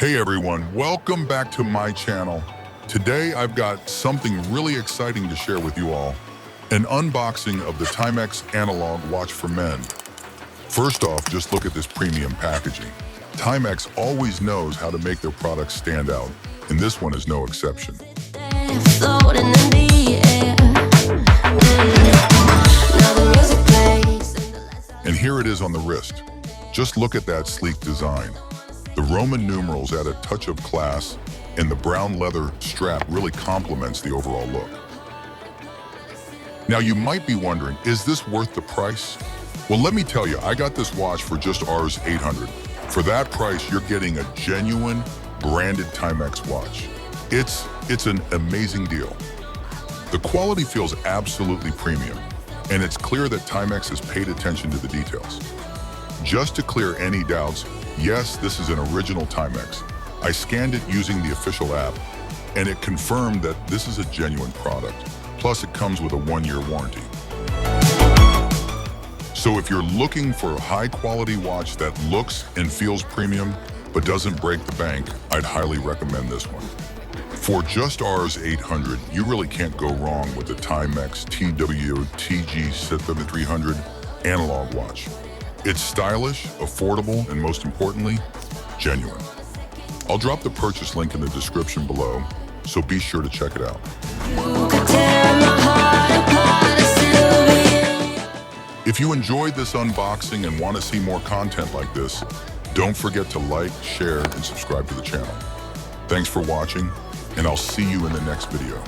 Hey everyone, welcome back to my channel. Today I've got something really exciting to share with you all. An unboxing of the Timex Analog Watch for Men. First off, just look at this premium packaging. Timex always knows how to make their products stand out, and this one is no exception. And here it is on the wrist. Just look at that sleek design. The Roman numerals add a touch of class, and the brown leather strap really complements the overall look. Now you might be wondering, is this worth the price? Well, let me tell you, I got this watch for just Rs. 800. For that price, you're getting a genuine branded Timex watch. It's an amazing deal. The quality feels absolutely premium, and it's clear that Timex has paid attention to the details. Just to clear any doubts, yes, this is an original Timex. I scanned it using the official app, and it confirmed that this is a genuine product. Plus, it comes with a 1-year warranty. So if you're looking for a high-quality watch that looks and feels premium, but doesn't break the bank, I'd highly recommend this one. For just Rs. 800, you really can't go wrong with the Timex TW0TG7300 Analog Watch. It's stylish, affordable, and most importantly, genuine. I'll drop the purchase link in the description below, so be sure to check it out. If you enjoyed this unboxing and want to see more content like this, don't forget to like, share, and subscribe to the channel. Thanks for watching, and I'll see you in the next video.